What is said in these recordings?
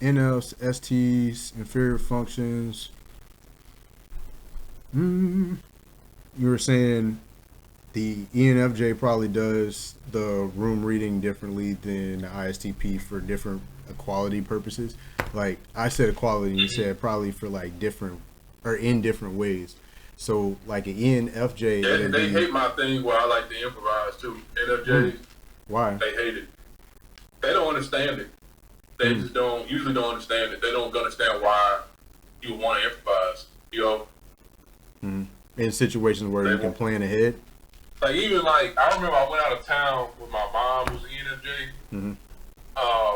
NFs, STs, inferior functions. You were saying the ENFJ probably does the room reading differently than the ISTP for different equality purposes. Like I said equality, and you said probably for like different or in different ways. So like an ENFJ, they hate my thing where I like to improvise too. NFJs, why? They hate it. They don't understand it. They just usually don't understand it. They don't understand why you want to improvise. You know. In situations where you can plan ahead. Like even like I remember I went out of town with my mom, who's an ENFJ.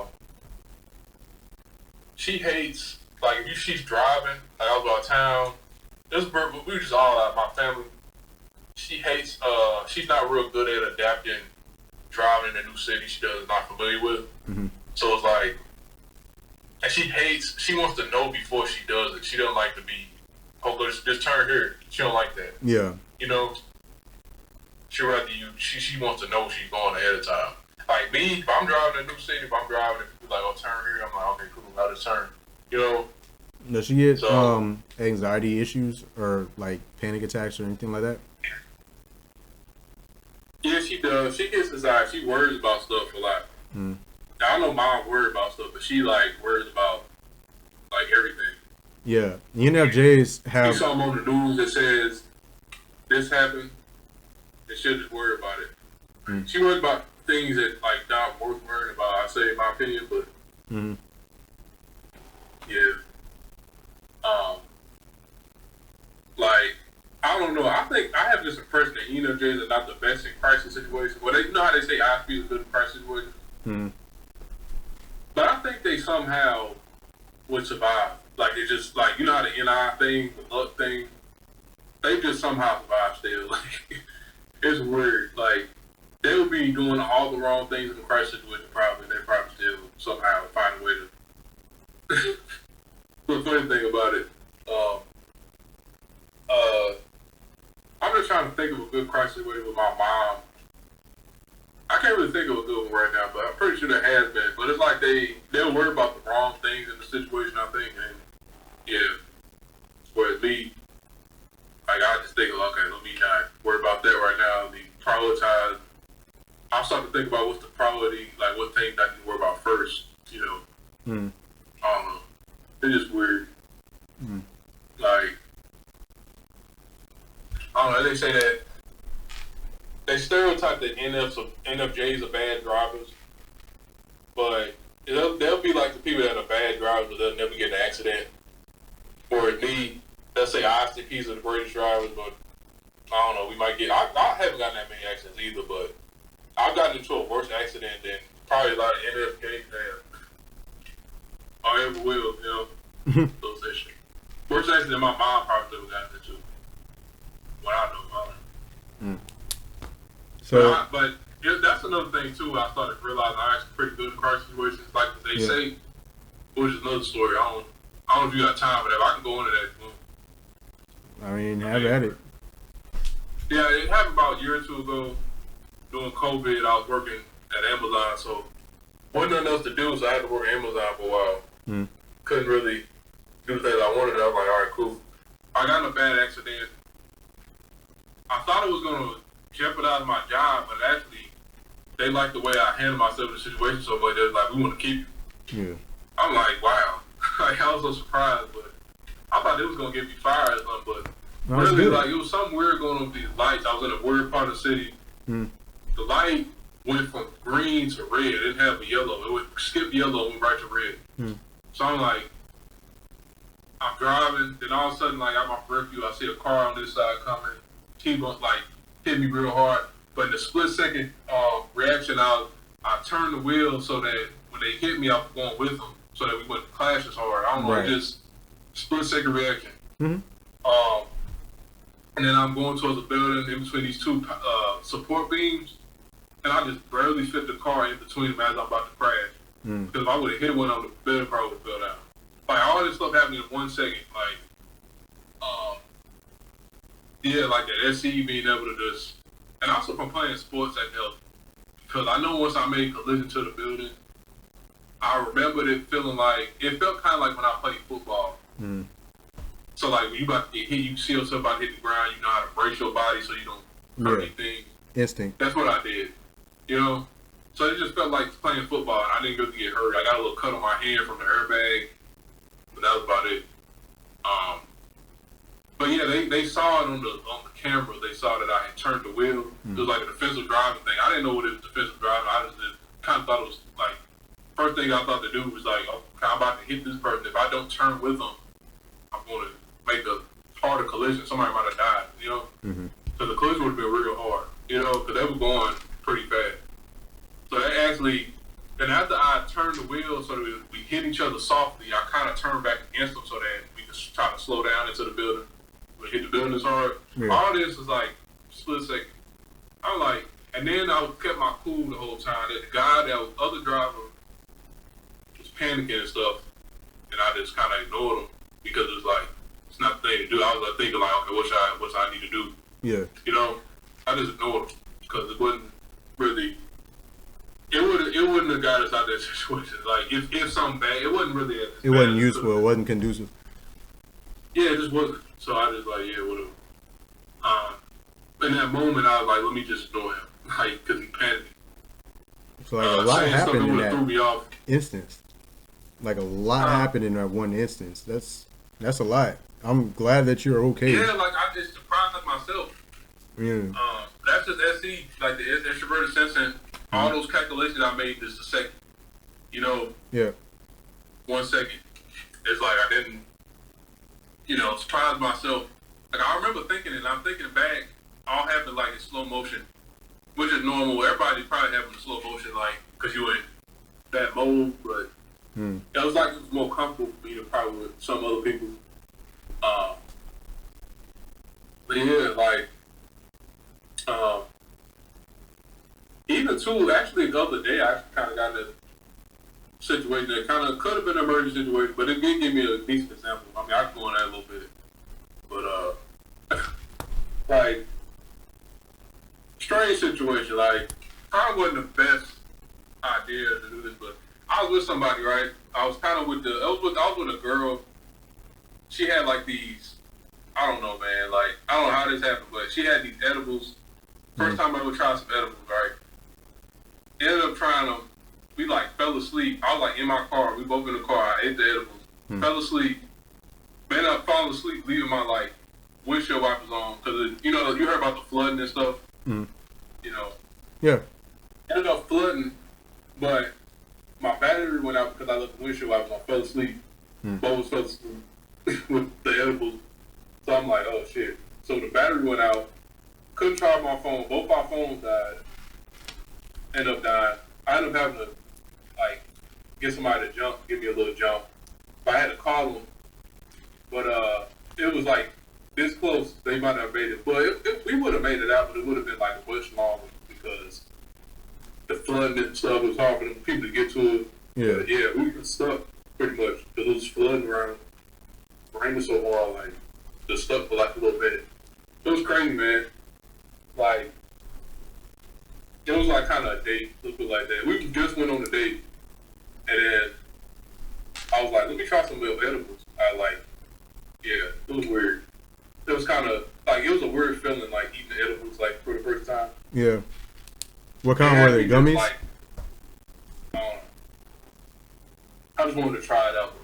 She hates like if she's driving. Like I was out of town. We were just all out. My family. She hates. She's not real good at adapting driving in a new city she does not familiar with. So it's like, and she hates. She wants to know before she does it. She doesn't like to be. Oh, just turn here. She don't like that. Yeah. You know. She rather you. She wants to know she's going ahead of time. Like me, if I'm driving in a new city, if I'm driving, if people like, oh, turn here, I'm like, okay, cool, I'll just turn. You know. Does she get anxiety issues or like panic attacks or anything like that? Yeah, she does. She gets anxiety. She worries about stuff a lot. Now, I know mom worries about stuff, but she like worries about like everything. Yeah, ENFJs have. You saw something on the news that says this happened, and she'll just worry about it. She worries about things that like not worth worrying about. I say, in my opinion, but yeah. Like, I don't know. I think I have this impression that ENFJs are not the best in crisis situations. Well, you know how they say ISTPs are good in crisis situations? But I think they somehow would survive. Like, it's just, like, you know how the NI thing, the luck thing, they just somehow survive still. Like, it's weird. Like, they would be doing all the wrong things in the crisis situation probably. They probably still somehow find a way to... The funny thing about it, I'm just trying to think of a good crisis situation with my mom. I can't really think of a good one right now, but I'm pretty sure there has been. But it's like they'll worry about the wrong things in the situation, I think, and yeah. Whereas me, like I just think, okay, let me not worry about that right now. Let me prioritize. I'll start to think about what's the priority, like what things I need to worry about first. You know, I don't know. It's just weird. Like, I don't know, they say that they stereotype that NFJs are bad drivers, but they'll be like the people that are bad drivers, but they'll never get in an accident. Or they'll say ISTPs are the greatest drivers, but I don't know, we might get, I haven't gotten that many accidents either, but I've gotten into a worse accident than probably a lot of NFJs have. I ever will, you know. Those issues. Worse accident than my mom probably would have gotten into. What I know about her. So, but that's another thing too. I started realizing I'm actually pretty good in crisis situations, like they say. Which is another story. I don't know if you got time for that. But I can go into that. I mean, have at it. Yeah, it happened about a year or two ago. During COVID, I was working at Amazon, so wasn't nothing else to do, so I had to work at Amazon for a while. Couldn't really do things I wanted. I was like, all right, cool. I got in a bad accident. I thought it was going to jeopardize my job, but actually, they liked the way I handled myself in the situation so much. They're like, we want to keep you. Yeah. I'm like, wow. Like, I was so surprised, but I thought they was going to get me fired or something, but really, like, it was something weird going on with these lights. I was in a weird part of the city. The light went from green to red. It didn't have a yellow. It would skip yellow and went right to red. So I'm like, I'm driving, then all of a sudden, like, out my peripheral, I see a car on this side coming. He was like, hit me real hard. But in the split second reaction, I turned the wheel so that when they hit me, I was going with them so that we wouldn't clash as hard. I don't know, just split second reaction. And then I'm going towards the building in between these two support beams, and I just barely fit the car in between them as I'm about to crash. Because if I would have hit one on the building, probably would have fell down. Like, all this stuff happened in 1 second. Like, yeah, like that SE being able to just, and also from playing sports that helped. Because I know once I made a collision to the building, I remembered it feeling like, it felt kind of like when I played football. Mm. So like when you about to get hit, you see yourself about to hit the ground, you know how to brace your body so you don't hurt anything. Instinct. That's what I did, you know? So it just felt like playing football, and I didn't really get hurt. I got a little cut on my hand from the airbag, but that was about it. But yeah, they saw it on the camera. They saw that I had turned the wheel. It was like a defensive driving thing. I didn't know what it was defensive driving. I just kind of thought it was like, first thing I thought to do was like, okay, I'm about to hit this person. If I don't turn with them, I'm going to make a harder collision. Somebody might have died, you know? So the collision would have been real hard, you know, because they were going pretty fast. So that actually, and after I turned the wheel so that we hit each other softly, I kind of turned back against them so that we could try to slow down into the building. We hit the building as hard. Yeah. All this was like split second. I'm like, and then I kept my cool the whole time. That the guy, that was other driver, was panicking and stuff, and I just kind of ignored him because it was like, it's not the thing to do. I was like thinking like, okay, what I need to do? Yeah. You know, I just ignored him because it wasn't really. It wouldn't have got us out of that situation. Like if something bad, it wasn't really. It wasn't useful. It wasn't conducive. Yeah, it just wasn't. So I just like, yeah, whatever. In that moment, I was like, let me just ignore him, like, because he panicked. So like a lot happened in that instance. Like a lot happened in that one instance. That's a lot. I'm glad that you're okay. Yeah, like I just surprised myself. Yeah. That's just SE, like the extroverted sensing. All those calculations I made just a second. You know. Yeah. 1 second. It's like I didn't, you know, surprise myself. Like I remember thinking it, and I'm thinking back, all happened like in slow motion, which is normal. Everybody probably having slow motion, like, because you in that mode, but it was like it was more comfortable for me than probably with some other people. But yeah, like, even too, actually the other day, I kind of got in a situation that kind of could have been an emergency situation, but it did give me a decent example. I mean, I can go on that a little bit. But, like, strange situation. Like, probably wasn't the best idea to do this, but I was with somebody, right? I was kind of with I was with a girl. She had, like, these, I don't know, man. Like, I don't know how this happened, but she had these edibles. First time I ever tried some edibles, right? Ended up trying them. We, like, fell asleep. I was, like, in my car. We both in the car. I ate the edibles. Fell asleep. Ended up falling asleep, leaving my, like, windshield wipers on. Because, you know, you heard about the flooding and stuff. You know. Yeah. Ended up flooding, but my battery went out because I left the windshield wipers on. Fell asleep. Both fell asleep with the edibles. So I'm like, oh, shit. So the battery went out. Couldn't charge my phone. Both our phones died. Ended up dying. I ended up having to, like, get somebody to give me a little jump. But I had to call them. But it was, like, this close. They might not have made it. But we would have made it out, but it would have been, like, a bunch longer because the flooding and stuff was hard for people to get to it. Yeah. But, yeah, we were stuck pretty much because it was flooding around. Rain was so hard, like, just stuck for, like, a little bit. It was crazy, man. Like, it was like kind of a date, let's put it like that. We just went on a date, and then I was like, let me try some little edibles. Yeah, it was weird. It was kind of, like, it was a weird feeling, like, eating the edibles, like, for the first time. Yeah. What kind were they, gummies? Like, I just wanted to try it out.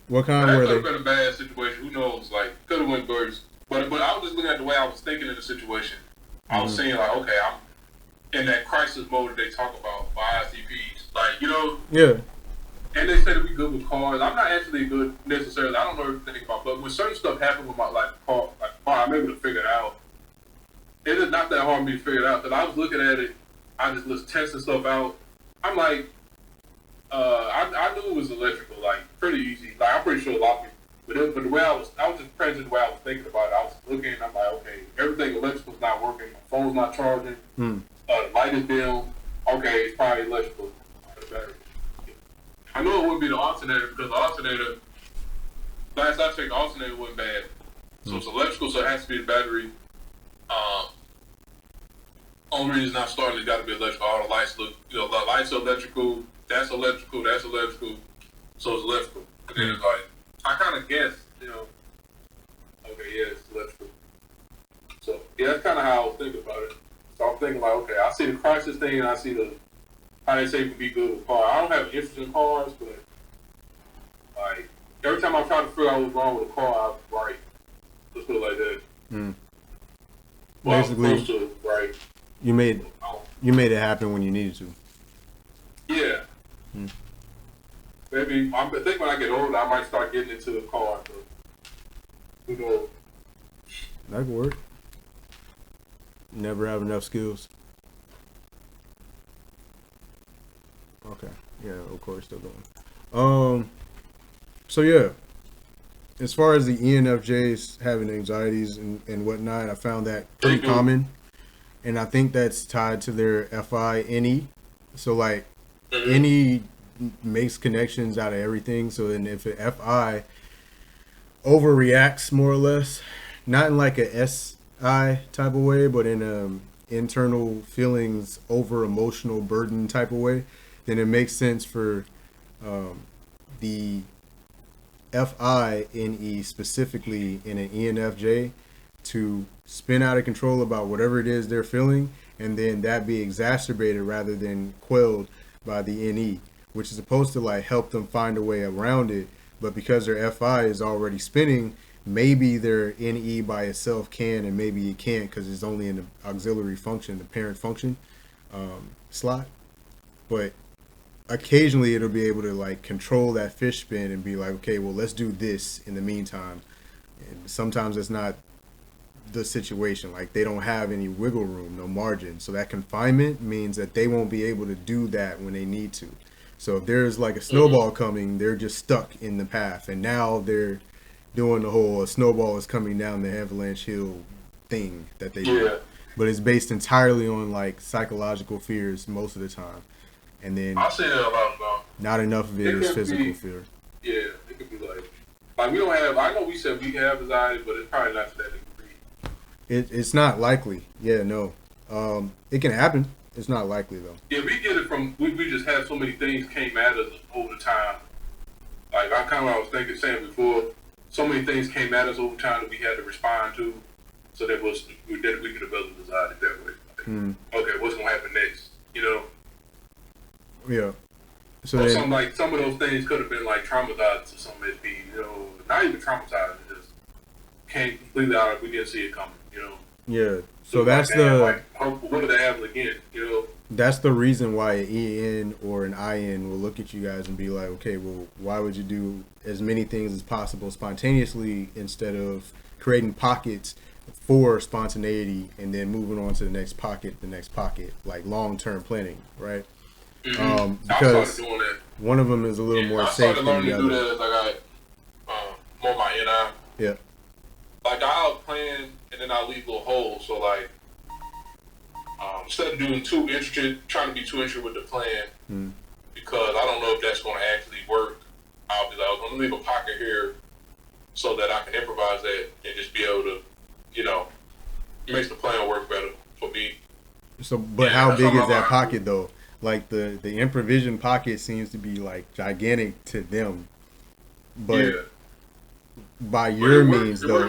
What kind were they? That could have been a bad situation. Who knows? Like, could have went worse. But I was just looking at the way I was thinking in the situation. I was saying, like, okay, I'm in that crisis mode that they talk about for ISTPs. Like, you know? Yeah. And they say to be good with cars. I'm not actually good necessarily. I don't know everything about, but when certain stuff happened with my, like, car, I'm able to figure it out. It is not that hard for me to figure it out. Because I was looking at it, I just was testing stuff out. I'm like, I knew it was electrical, like, pretty easy. Like, I'm pretty sure a lot of people. But the way I was just present the way I was thinking about it. I was looking, and I'm like, okay, everything electrical's not working. My phone's not charging. The light is dim. Okay, it's probably electrical. The battery. I know it wouldn't be the alternator because the alternator, last I checked, the alternator wasn't bad. So it's electrical, so it has to be the battery. Only reason it's not starting, it's got to be electrical. All the lights look, you know, the lights are electrical. that's electrical, so it's electrical. And then it's like, I kind of guessed, okay, yeah, it's electrical. So, yeah, that's kind of how I was thinking about it. So I'm thinking like, okay, I see the crisis thing and I see how they say it can be good with cars. I don't have an interest in cars, but like, every time I try to figure out what's wrong with a car, I was right. Let's put it like that. Well, basically, to, right. you made it happen when you needed to. Yeah. Maybe I think when I get older, I might start getting into the car. But who knows? That could work. Never have enough skills. Okay. Yeah, of course, still going. So yeah, as far as the ENFJs having anxieties and whatnot, I found that pretty common, and I think that's tied to their FI NE. So like, NE makes connections out of everything. So then if an FI overreacts more or less, not in like a SI type of way, but in internal feelings over emotional burden type of way, then it makes sense for the FI NE specifically in an ENFJ to spin out of control about whatever it is they're feeling, and then that be exacerbated rather than quelled by the NE, which is supposed to like help them find a way around it. But because their FI is already spinning, maybe their NE by itself can, and maybe it can't because it's only in the auxiliary function, the parent function slot. But occasionally it'll be able to like control that fish spin and be like, okay, well, let's do this in the meantime. And sometimes it's not the situation. Like they don't have any wiggle room, no margin. So that confinement means that they won't be able to do that when they need to. So if there's like a snowball coming, they're just stuck in the path. And now they're doing the whole snowball is coming down the avalanche hill thing that they do. But it's based entirely on like psychological fears most of the time. And then I'll say that a lot about. Not enough of it is physical fear. Yeah, it could be like we don't have. I know we said we have anxiety, but it's probably not to that degree. It's not likely. Yeah, no. It can happen. It's not likely though. Yeah, we get it from we just had so many things came at us over time. Like I kind of I was saying before, so many things came at us over time that we had to respond to. So that we could develop anxiety that way. Like, okay, what's gonna happen next? Yeah. So some of those things could have been like traumatized to some SP, not even traumatized, it just came completely out. We didn't see it coming, Yeah. So that's what did that happen again, That's the reason why an EN or an IN will look at you guys and be like, okay, well, why would you do as many things as possible spontaneously instead of creating pockets for spontaneity and then moving on to the next pocket, like long-term planning, right? Because one of them is a little more safe than the other. I started learning to do that as I got more my NI. Yeah. Like I'll plan and then I'll leave little holes. So like instead of doing trying to be too intricate with the plan, because I don't know if that's going to actually work. I'll be like, I'm going to leave a pocket here so that I can improvise that and just be able to, it makes the plan work better for me. So, but how big is that pocket though? Like the improvision pocket seems to be like gigantic to them, but by your means though,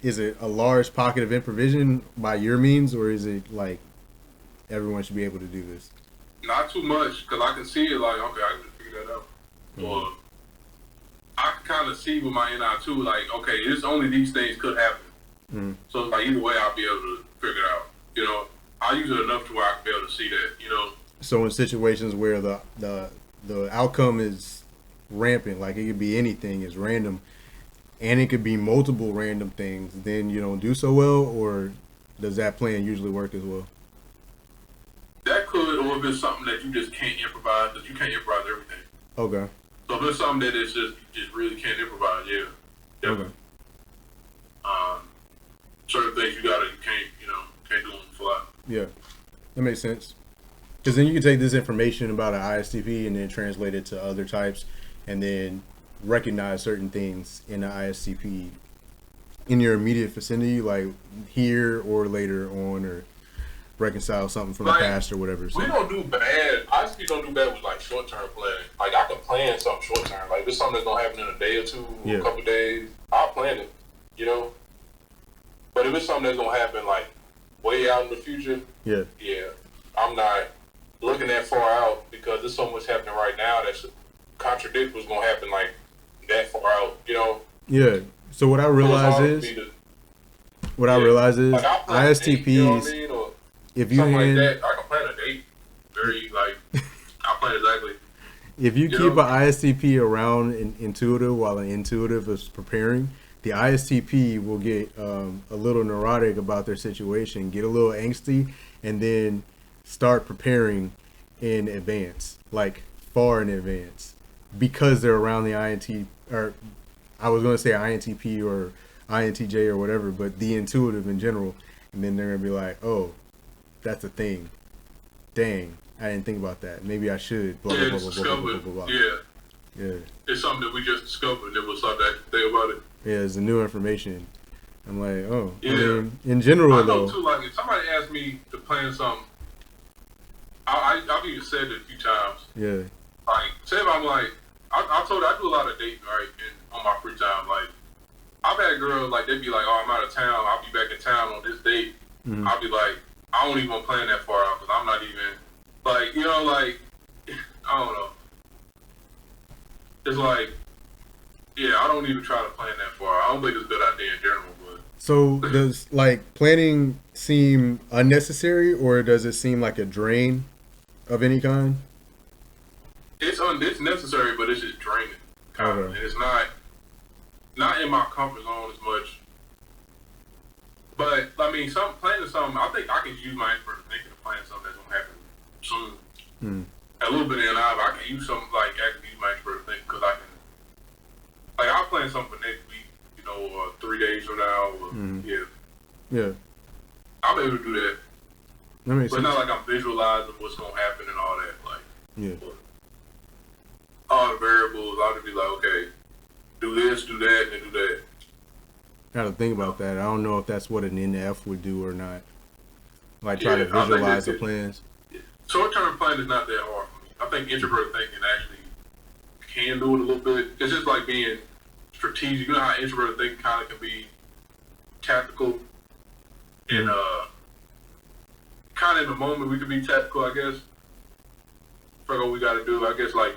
is it a large pocket of improvision by your means, or is it like everyone should be able to do this? Not too much, because I can see it like, okay, I can figure that out. Or I can kind of see with my NI too, like, okay, it's only these things could happen. So like either way, I'll be able to figure it out. I use it enough to where I can be able to see that. So in situations where the outcome is rampant, like it could be anything, it's random, and it could be multiple random things, then you don't do so well, or does that plan usually work as well? That could, or if it's something that you just can't improvise, because you can't improvise everything. Okay. So if it's something that is just really can't improvise, yeah. Okay. Certain things you can't do on the fly. Yeah, that makes sense. Because then you can take this information about an ISTP and then translate it to other types, and then recognize certain things in the ISTP in your immediate vicinity, like here or later on, or reconcile something from the past or whatever. So. We don't do bad. ISTP don't do bad with like short term planning. Like I can plan something short term. Like if it's something that's gonna happen in a day or two, a couple days, I'll plan it. You know. But if it's something that's gonna happen like way out in the future, yeah, I'm not looking that far out because there's so much happening right now that should contradict what's gonna happen like that far out. You know. Yeah. So what I realize is. Like ISTPs, you know what I mean? Or if you like that, I can plan a date. Very like, I plan exactly. If you keep an ISTP around intuitive while an intuitive is preparing, the ISTP will get a little neurotic about their situation, get a little angsty, and then start preparing in advance, like far in advance, because they're around the INT, or I was going to say INTP or INTJ or whatever, but the intuitive in general, and then they're gonna be like, "Oh, that's a thing. Dang, I didn't think about that. Maybe I should." Blah blah blah blah blah blah blah. Yeah. It's something that we just discovered. There was something to think about it. Yeah, it's the new information. I'm like, oh, yeah. I mean, in general, I know too. Like, if somebody asked me to plan something, I've even said it a few times. Yeah. Like, say if I'm like, I told you I do a lot of dating, right, and on my free time, like. I've had girls, like, they'd be like, oh, I'm out of town. I'll be back in town on this date. Mm-hmm. I'll be like, I don't even want to plan that far out because I'm not even, like, you know, like, I don't know. It's like, yeah, I don't even try to plan that far. I don't think it's a good idea in general. But so does, like, planning seem unnecessary or does it seem like a drain of any kind? It's necessary, but it's just draining. Kind of. And it's not in my comfort zone as much. But, I mean, planning something, I think I can use my expert thinking to plan something that's going to happen soon. A little bit in I can use something, like, actually use my expert thinking because I can, like, I'll plan something for next week, you know, or 3 days from now, or, yeah. I'll be able to do that. That makes sense. Not like I'm visualizing what's going to happen and all that, like, all the variables, I'll just be like, okay, do this, do that, and do that. Got to think about that. I don't know if that's what an NF would do or not. Like try to visualize the plans. Short-term planning is not that hard for me. I think introvert thinking actually can do it a little bit. It's just like being strategic. You know how introvert thinking kind of can be tactical and kind of in the moment we can be tactical, I guess. For what we got to do, I guess like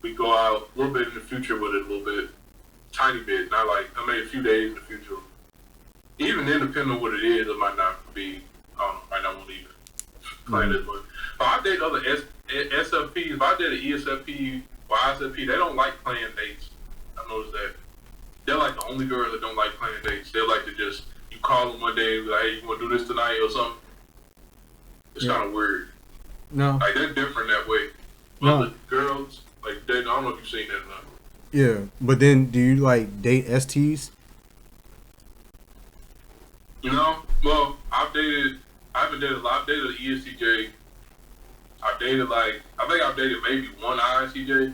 we go out a little bit in the future with it a little bit. Tiny bit, not like, I mean, a few days in the future. Even then, depending on what it is, it might not be, might not want to even plan it. But I date other SFPs. If I date an ESTP or ISTP, they don't like playing dates. I noticed that. They're like the only girls that don't like playing dates. They like to just, you call them one day and be like, hey, you want to do this tonight or something? It's kind of weird. No. Like, they're different that way. Other girls, like, I don't know if you've seen that or not. Yeah, but then do you like date STs? You know, well, I haven't dated a lot. I've dated an ESTJ. I think I've dated maybe one ISTJ.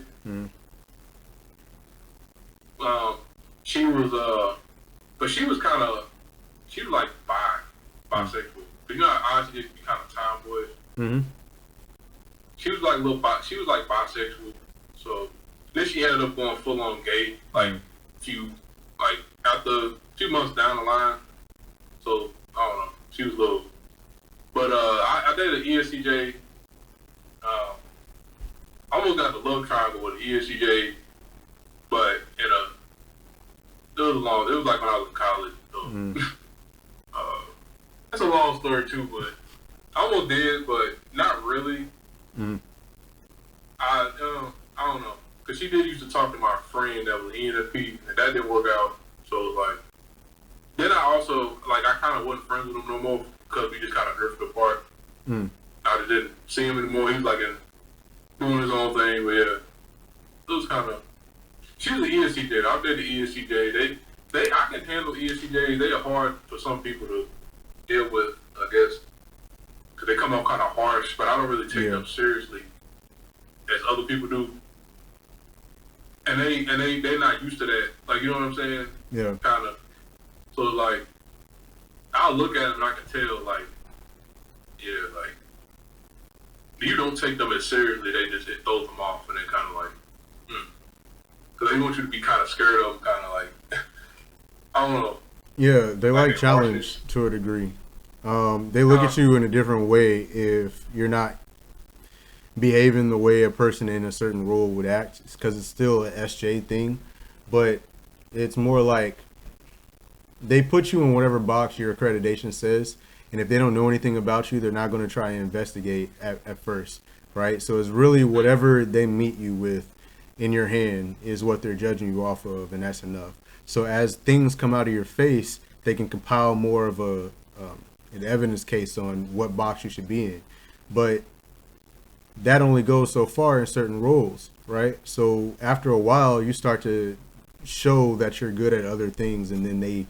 She was, but she was like bisexual. But you know how ISTJs can be kind of tomboyish? She was like bisexual, so. Then she ended up going full on gay, after a few months down the line. So I don't know. She was a little, but I dated an ESTJ. I almost got the love triangle with an ESTJ, but it was like when I was in college. So, that's a long story too, but I almost did, but not really. I don't know. Because she did used to talk to my friend that was ENTP, and that didn't work out. So it was like, then I also, like, I kind of wasn't friends with him no more because we just kind of drifted apart. I just didn't see him anymore. He was like doing his own thing, but yeah, it was kind of, she was an ESTJ. I did the ESTJ. I can handle ESTJs. They are hard for some people to deal with, I guess, because they come off kind of harsh, but I don't really take them seriously as other people do. And they're not used to that. Like, you know what I'm saying? Yeah. Kind of. So, like, I'll look at them and I can tell, like, yeah, like you don't take them as seriously. They just throw them off, and they kind of like, because they want you to be kind of scared of them, kind of like, I don't know. Yeah, they like challenge to a degree. They look at you in a different way if you're not behaving the way a person in a certain role would act, because it's still an SJ thing, but it's more like they put you in whatever box your accreditation says, and if they don't know anything about you, they're not going to try and investigate at first, right? So it's really whatever they meet you with in your hand is what they're judging you off of, and that's enough. So as things come out of your face, they can compile more of an evidence case on what box you should be in. But that only goes so far in certain roles, right? So after a while, you start to show that you're good at other things, and then they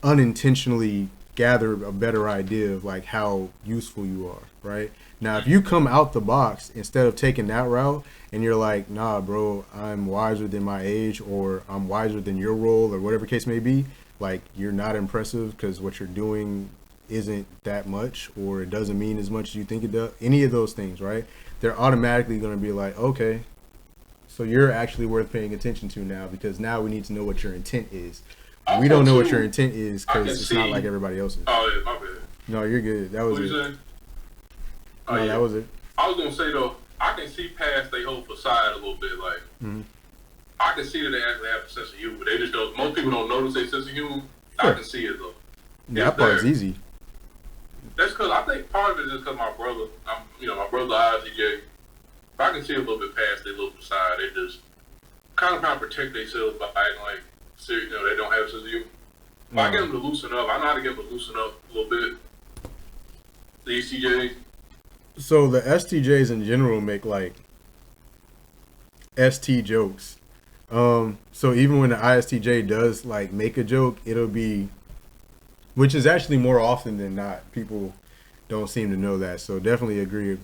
unintentionally gather a better idea of like how useful you are, right? Now, if you come out the box instead of taking that route and you're like, nah, bro, I'm wiser than my age, or I'm wiser than your role, or whatever case may be, like you're not impressive because what you're doing isn't that much, or it doesn't mean as much as you think it does, any of those things, right? They're automatically going to be like, okay, so you're actually worth paying attention to now, because now we need to know what your intent is. We don't know what your intent is because it's not like everybody else's. Oh, yeah, my bad. No, you're good. That was it. Oh, no, yeah. that was it. I was going to say, though, I can see past their whole facade a little bit. Like, I can see that they actually have a sense of humor. They just don't, most people don't notice their sense of humor. Sure. I can see it, though. Yeah, that part's easy. That's because I think part of it is because my brother, my brother ISTJ, I can see a little bit past their little facade. They just kind of protect themselves by acting like, they don't have a sense of humor. But I get them to loosen up. I know how to get them to loosen up a little bit. The ESTJs. So the STJs in general make like ST jokes. So even when the ISTJ does like make a joke, it'll be, which is actually more often than not. People don't seem to know that. So definitely agree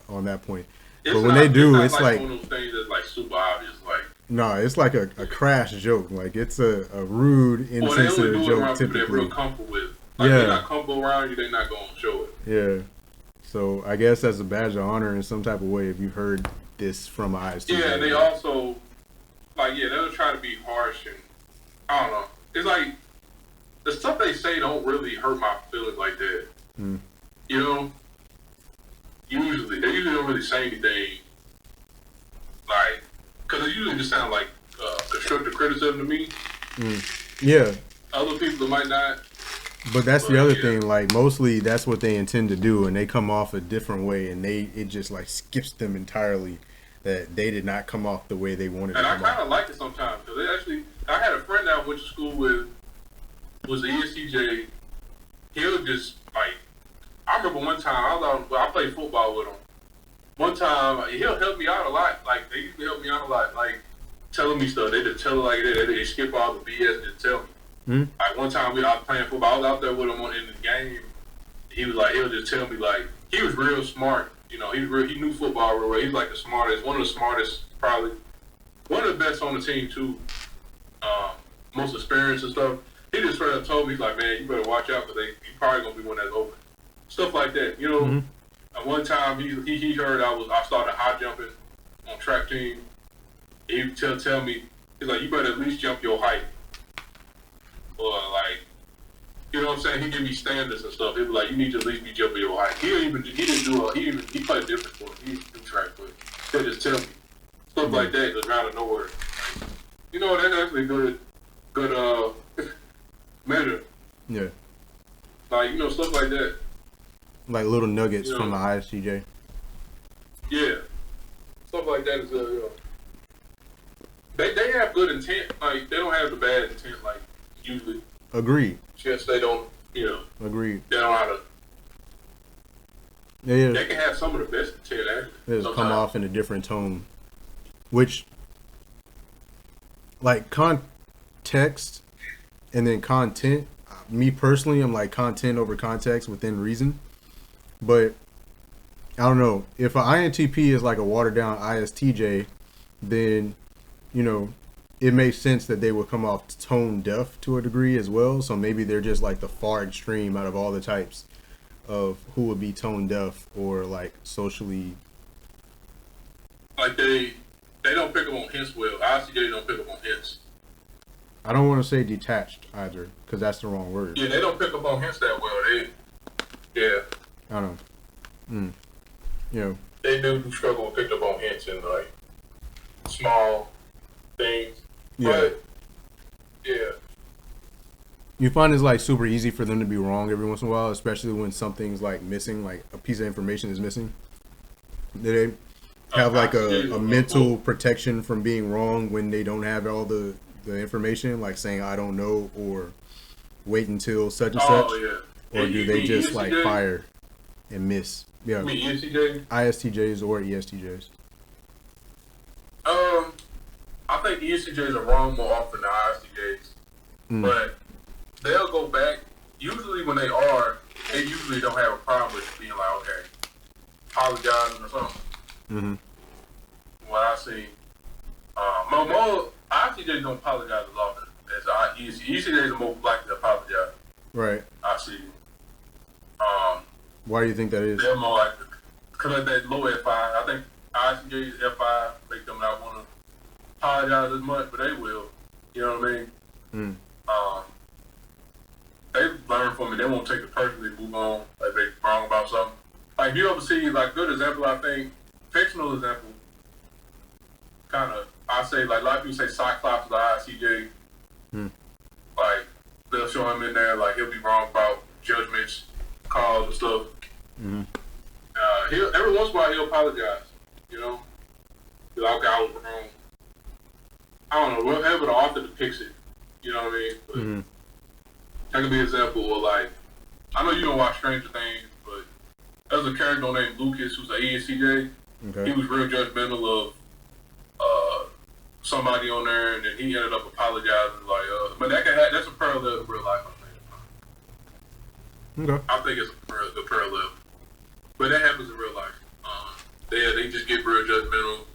on that point. But when they do, it's like one of those things that's like super obvious. Like, no, it's like a crash joke. Like it's a rude, insensitive joke typically. They're real comfortable with. Like, they're not comfortable around you, they're not going to show it. Yeah. So I guess that's a badge of honor in some type of way if you heard this from an ISTJ. Yeah, they also, like, they'll try to be harsh, and I don't know. It's like, the stuff they say don't really hurt my feelings like that. You know? They usually don't really say anything, like, because it usually just sounds like constructive criticism to me. Yeah. Other people might not. But that's the other thing, like mostly that's what they intend to do, and they come off a different way, and it just like skips them entirely that they did not come off the way they wanted to come off. And I kind of like it sometimes, because I had a friend that I went to school with, was the ESTJ. He'll just like, I remember one time I played football with him. One time he'll help me out a lot. Like they usually help me out a lot, like telling me stuff. They just tell it like that. They skip all the BS and just tell me. Like one time I was playing football, I was out there with him in the game. He was like, he'll just tell me, like, he was real smart. You know, he knew football real well. He's like the smartest, one of the smartest, probably one of the best on the team too. Most experienced and stuff. He just straight up told me, he's like, man, you better watch out because you probably gonna be one that's open. Stuff like that, you know. And one time he heard I started high jumping on track team. He would tell me, he's like, you better at least jump your height. Or like, you know what I'm saying? He give me standards and stuff. He was like, you need to at least be jumping your height. He played different sport. He didn't do track, but he just tell me stuff like that just out of nowhere. Like, you know, that's actually good measure. Yeah. Like, you know, stuff like that. Like little nuggets from the ISTJ. Yeah. Stuff like that is they have good intent. Like they don't have the bad intent like usually. Agreed. Just they don't, Agreed. They don't know how to. Yeah. They can have some of the best intent actually. Just come off in a different tone. Which, like context and then content, me personally, I'm like content over context within reason. But I don't know. If an INTP is like a watered down ISTJ, then, it makes sense that they would come off tone deaf to a degree as well. So maybe they're just like the far extreme out of all the types of who would be tone deaf or like socially. Like they don't pick up on hints well. ISTJ don't pick up on hints. I don't want to say detached either, because that's the wrong word. Yeah, they don't pick up on hints that well. I don't know. Yeah. They do struggle with picking up on hints and like small things. Yeah. But yeah. You find it's like super easy for them to be wrong every once in a while, especially when something's like missing, like a piece of information is missing. They have like a mental protection from being wrong when they don't have all the information, like saying I don't know or wait until such and such. Yeah. Or do they just like fire and miss? Yeah. You mean ESTJ? ISTJs or ESTJs? I think ESTJs are wrong more often than ISTJs. But they'll go back. Usually when they usually don't have a problem with being like, okay, apologizing or something. What I see. More ISTJs don't apologize as often as ESTJs are more likely to apologize. Right. I see. Why do you think that is? They're more likely because of that low FI. I think ISTJs FI make them not want to apologize as much, but they will. You know what I mean? They learn from it. They won't take it personally, move on. Like they're wrong about something. Like you ever see like good example? I think fictional example. Kind of, I say like a lot of people say Cyclops is ISTJ. Like they'll show him in there like he'll be wrong about judgments, calls and stuff. He'll every once in a while he'll apologize. You know, be like, okay, I was wrong. I don't know, whatever the author depicts it. You know what I mean? But that could be an example of like, I know you don't watch Stranger Things, but there's a character named Lucas who's an ESTJ. He was real judgmental of somebody on there, and then he ended up apologizing. Like, but that's a parallel to real life. I think it's a parallel, but that happens in real life. They just get real judgmental.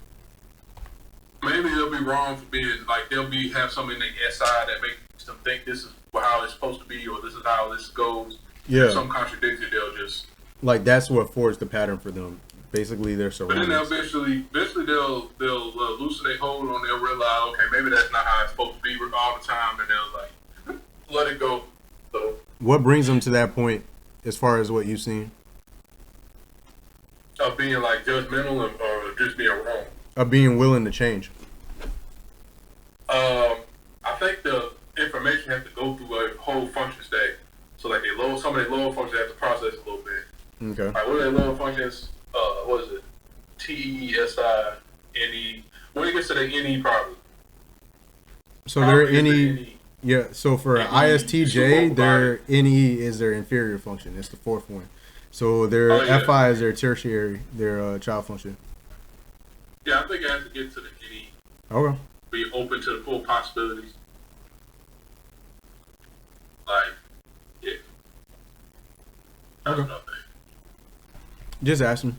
Maybe they'll be wrong for being like they'll have something in their SI that makes them think this is how it's supposed to be, or this is how this goes. Yeah. If some contradicted, they'll just like that's what forged the pattern for them. Basically, they're surrounded. But then eventually they'll loosen their hold on. They'll realize, okay, maybe that's not how it's supposed to be all the time, and they'll like let it go. So what brings them to that point, as far as what you've seen? Of being like judgmental or just being wrong. Of being willing to change. I think the information has to go through a whole function stack. So like some of the lower functions have to process a little bit. Okay. Like what are the lower functions? What is it? TESI, NE. When it gets to the NE probably. So they're NE. Yeah, so for ISTJ, their NE is their inferior function. It's the fourth one. So their FI is their tertiary, their child function. Yeah, I think it has to get to the NE. Okay. Be open to the full possibilities. Like, yeah. That's what I think. Just asking.